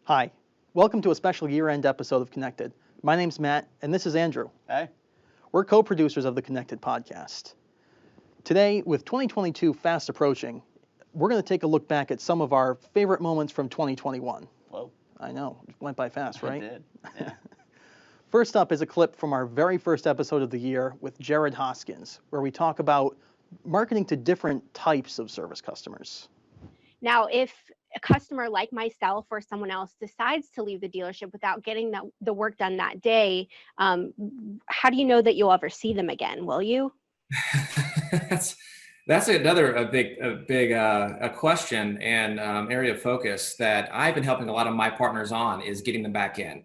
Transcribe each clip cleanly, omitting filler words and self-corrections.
Hi, welcome to a special year-end episode of Connected. My name's Matt, and this is Andrew. Hey. We're co-producers of the Connected podcast. Today, with 2022 fast approaching, we're going to take a look back at some of our favorite moments from 2021. Whoa. I know, it went by fast, right? It did, yeah. First up is a clip from our very first episode of the year with Jared Hoskins, where we talk about marketing to different types of service customers. Now, if a customer like myself or someone else decides to leave the dealership without getting the work done that day, how do you know that you'll ever see them again? Will you? That's another big question and area of focus that I've been helping a lot of my partners on is getting them back in.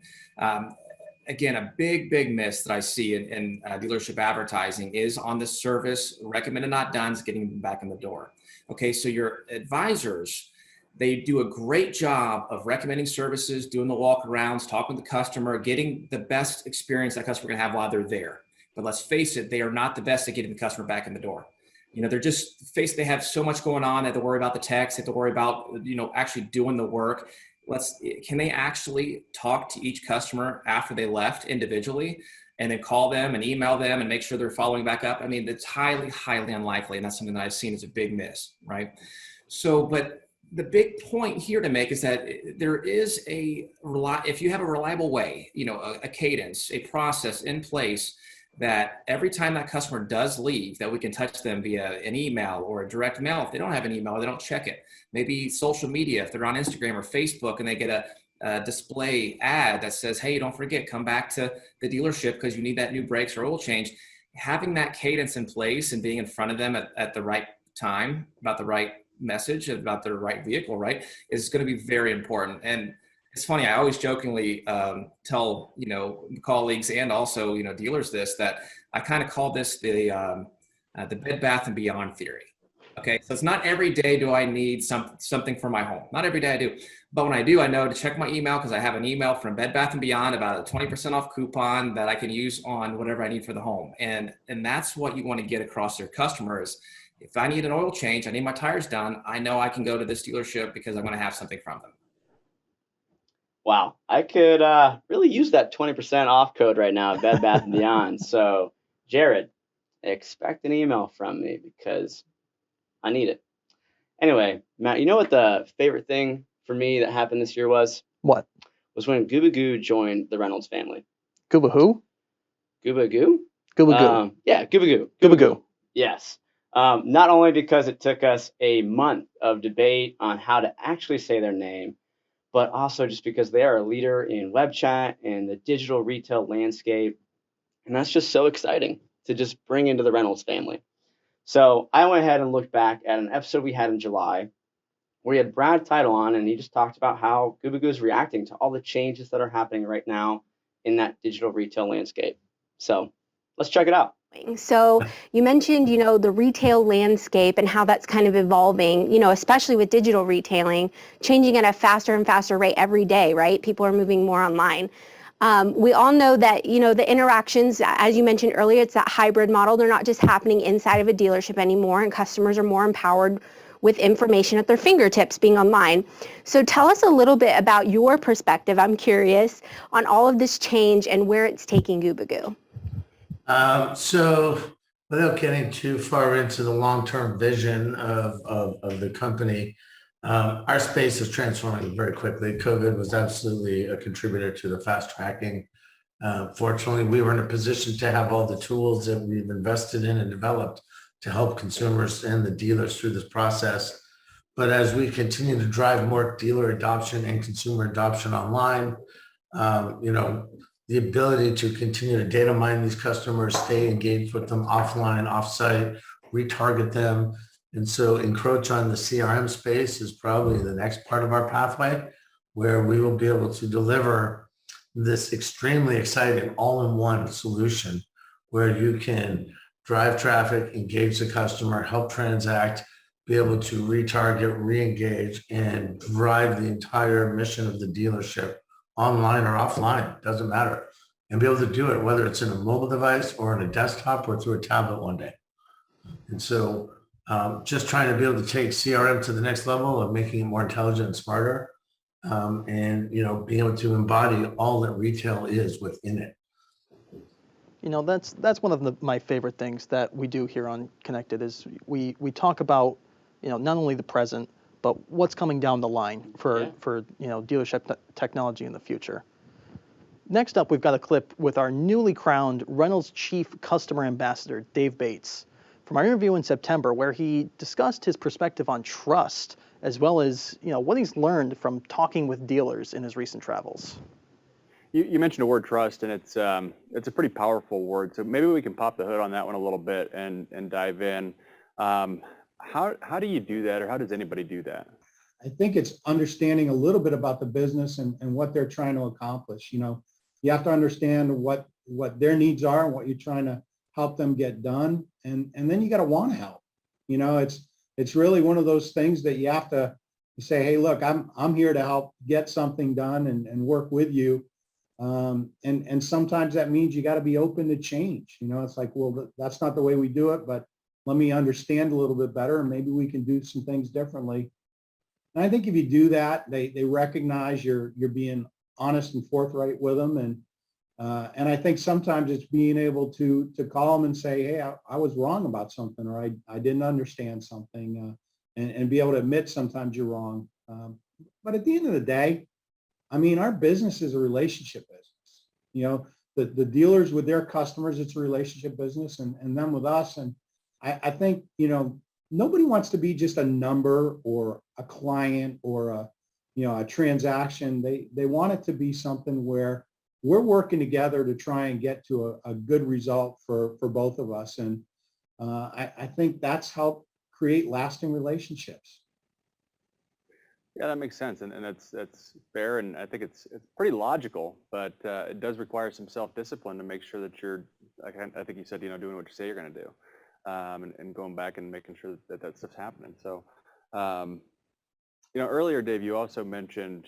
Again, a big miss that I see in dealership advertising is on the service recommended not done is getting them back in the door. Okay, so your advisors, they do a great job of recommending services, doing the walkarounds, talking with the customer, getting the best experience that customer can have while they're there. But let's face it, they are not the best at getting the customer back in the door. You know, they have so much going on. They have to worry about the text, they have to worry about, actually doing the work. Can they actually talk to each customer after they left individually and then call them and email them and make sure they're following back up? I mean, it's highly unlikely. And that's something that I've seen as a big miss, right? So, but the big point here to make is that there is if you have a reliable way, a cadence, a process in place that every time that customer does leave, that we can touch them via an email or a direct mail. If they don't have an email, they don't check it. Maybe social media, if they're on Instagram or Facebook and they get a display ad that says, hey, don't forget, come back to the dealership because you need that new brakes or oil change. Having that cadence in place and being in front of them at the right time, about the right message, about the right vehicle, right, is going to be very important. And it's funny, I always jokingly tell, colleagues and also, dealers that I kind of call this the Bed Bath & Beyond theory. Okay, so it's not every day do I need something for my home. Not every day I do. But when I do, I know to check my email because I have an email from Bed Bath & Beyond about a 20% off coupon that I can use on whatever I need for the home. And that's what you want to get across to your customers. If I need an oil change, I need my tires done, I know I can go to this dealership because I'm going to have something from them. Wow, I could really use that 20% off code right now at Bed Bath & Beyond. So, Jared, expect an email from me because I need it. Anyway, Matt, you know what the favorite thing for me that happened this year was? What? Was when Gooba Goo joined the Reynolds family. Gooba who? Gooba Goo? Gooba Goo. Yeah, Gooba Goo. Gooba Goo. Yes. Not only because it took us a month of debate on how to actually say their name, but also just because they are a leader in web chat and the digital retail landscape. And that's just so exciting to just bring into the Reynolds family. So I went ahead and looked back at an episode we had in July where we had Brad Title on, and he just talked about how Gooba Goo is reacting to all the changes that are happening right now in that digital retail landscape. So let's check it out. So you mentioned, the retail landscape and how that's kind of evolving, especially with digital retailing, changing at a faster and faster rate every day, right? People are moving more online. We all know that, the interactions, as you mentioned earlier, it's that hybrid model. They're not just happening inside of a dealership anymore, and customers are more empowered with information at their fingertips being online. So tell us a little bit about your perspective, I'm curious, on all of this change and where it's taking Gooba Goo. So without getting too far into the long-term vision of the company, our space is transforming very quickly. COVID was absolutely a contributor to the fast tracking. Fortunately, we were in a position to have all the tools that we've invested in and developed to help consumers and the dealers through this process. But as we continue to drive more dealer adoption and consumer adoption online, the ability to continue to data mine these customers, stay engaged with them offline, offsite, retarget them. And so encroach on the CRM space is probably the next part of our pathway where we will be able to deliver this extremely exciting all-in-one solution where you can drive traffic, engage the customer, help transact, be able to retarget, re-engage, and drive the entire mission of the dealership online or offline, doesn't matter. And be able to do it, whether it's in a mobile device or on a desktop or through a tablet one day. And so just trying to be able to take CRM to the next level of making it more intelligent and smarter and being able to embody all that retail is within it. That's one of my favorite things that we do here on Connected is we talk about, not only the present, but what's coming down the line for dealership technology in the future. Next up, we've got a clip with our newly crowned Reynolds Chief Customer Ambassador, Dave Bates, from our interview in September, where he discussed his perspective on trust, as well as what he's learned from talking with dealers in his recent travels. You mentioned the word trust, and it's a pretty powerful word. So maybe we can pop the hood on that one a little bit and dive in. How do you do that, or how does anybody do that? I think it's understanding a little bit about the business and what they're trying to accomplish. You have to understand what their needs are and what you're trying to help them get done, and then you got to want to help. It's really one of those things that you have to say, hey, look, I'm here to help get something done and work with you. And sometimes that means you got to be open to change. It's like, well, that's not the way we do it, but let me understand a little bit better, and maybe we can do some things differently. And I think if you do that, they recognize you're being honest and forthright with them. And I think sometimes it's being able to call them and say, hey, I was wrong about something, or I didn't understand something, and be able to admit sometimes you're wrong. But at the end of the day, our business is a relationship business. The dealers with their customers, it's a relationship business, and them with us. And I think, nobody wants to be just a number or a client or a transaction. They want it to be something where we're working together to try and get to a good result for both of us. And I think that's helped create lasting relationships. Yeah, that makes sense, and that's fair, and I think it's pretty logical, but it does require some self-discipline to make sure that you're, I think you said, doing what you say you're going to do, and going back and making sure that stuff's happening. So, earlier, Dave, you also mentioned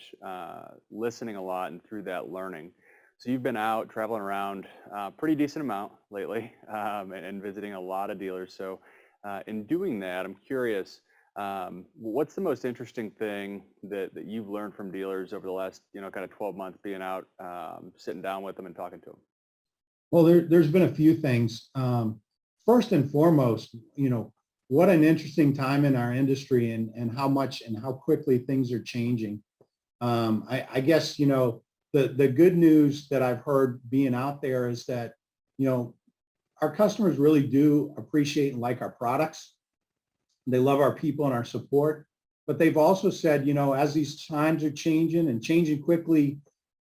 listening a lot, and through that, learning. So you've been out traveling around a pretty decent amount lately, and visiting a lot of dealers. So in doing that, I'm curious, what's the most interesting thing that you've learned from dealers over the last, kind of 12 months being out, sitting down with them and talking to them? Well, there's been a few things. First and foremost, what an interesting time in our industry, and how much and how quickly things are changing. I guess, the good news that I've heard being out there is that, our customers really do appreciate and like our products. They love our people and our support, but they've also said, as these times are changing and changing quickly,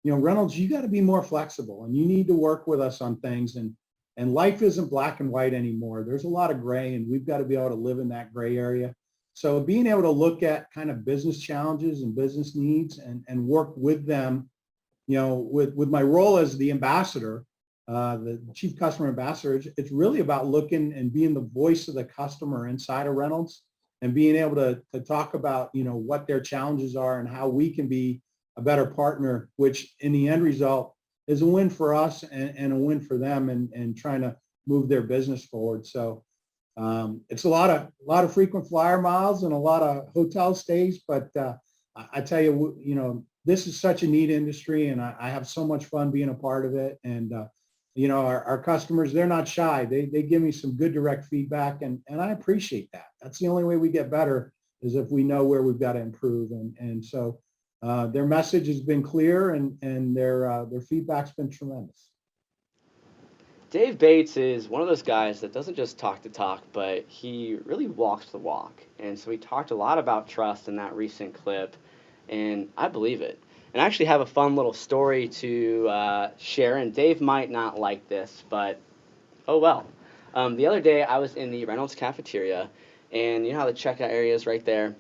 Reynolds, you got to be more flexible, and you need to work with us on things. And life isn't black and white anymore. There's a lot of gray, and we've got to be able to live in that gray area. So being able to look at kind of business challenges and business needs and work with them, with my role as the ambassador, the Chief Customer Ambassador, it's really about looking and being the voice of the customer inside of Reynolds, and being able to talk about, what their challenges are and how we can be a better partner, which in the end result is a win for us and a win for them, and trying to move their business forward. So it's a lot of frequent flyer miles and a lot of hotel stays, but I tell you, this is such a neat industry, and I have so much fun being a part of it. And our customers, they're not shy. They give me some good direct feedback, and I appreciate that. That's the only way we get better, is if we know where we've got to improve. And so their message has been clear, and their feedback's been tremendous. Dave Bates is one of those guys that doesn't just talk the talk, but he really walks the walk. And so he talked a lot about trust in that recent clip, and I believe it. And I actually have a fun little story to share, and Dave might not like this, but oh well. The other day I was in the Reynolds cafeteria, and you know how the checkout area is right there?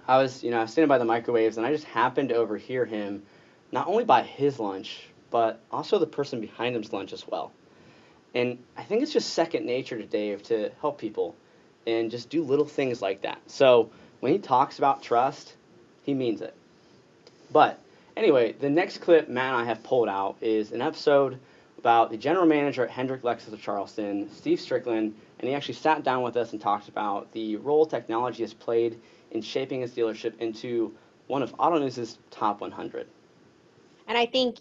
I was standing by the microwaves, and I just happened to overhear him not only buy his lunch, but also the person behind him's lunch as well. And I think it's just second nature to Dave to help people and just do little things like that. So when he talks about trust, he means it. But anyway, the next clip Matt and I have pulled out is an episode about the general manager at Hendrick Lexus of Charleston, Steve Strickland, and he actually sat down with us and talked about the role technology has played in shaping his dealership into one of AutoNews's top 100. And I think,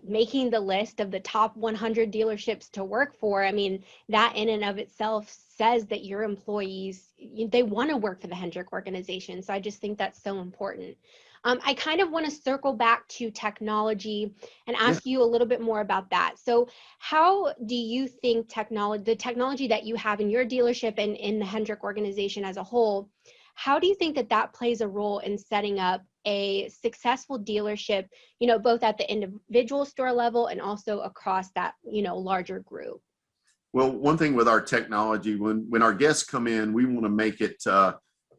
making the list of the top 100 dealerships to work for, I mean, that in and of itself says that your employees, they want to work for the Hendrick organization. So I just think that's so important. I kind of want to circle back to technology and ask you a little bit more about that. So how do you think the technology that you have in your dealership and in the Hendrick organization as a whole, how do you think that plays a role in setting up a successful dealership, both at the individual store level and also across that, larger group? Well, one thing with our technology, when our guests come in, we want to make it,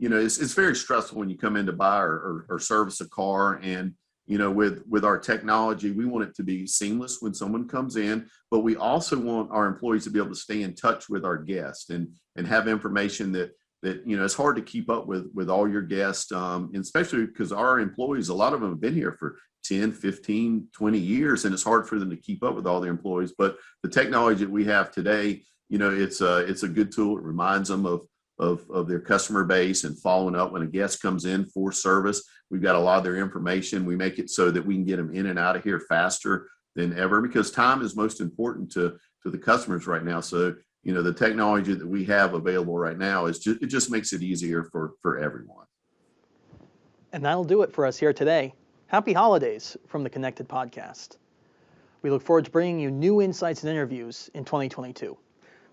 it's very stressful when you come in to buy or service a car. And, with our technology, we want it to be seamless when someone comes in, but we also want our employees to be able to stay in touch with our guests and have information that it's hard to keep up with all your guests, and especially because our employees, a lot of them have been here for 10, 15, 20 years, and it's hard for them to keep up with all their employees. But the technology that we have today, it's a good tool. It reminds them of their customer base and following up when a guest comes in for service. We've got a lot of their information. We make it so that we can get them in and out of here faster than ever, because time is most important to the customers right now. So the technology that we have available right now it just makes it easier for everyone. And that'll do it for us here today. Happy holidays from the Connected Podcast. We look forward to bringing you new insights and interviews in 2022.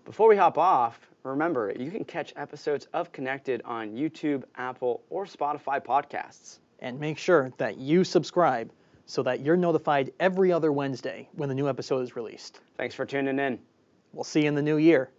Before we hop off, remember, you can catch episodes of Connected on YouTube, Apple, or Spotify podcasts. And make sure that you subscribe so that you're notified every other Wednesday when the new episode is released. Thanks for tuning in. We'll see you in the new year.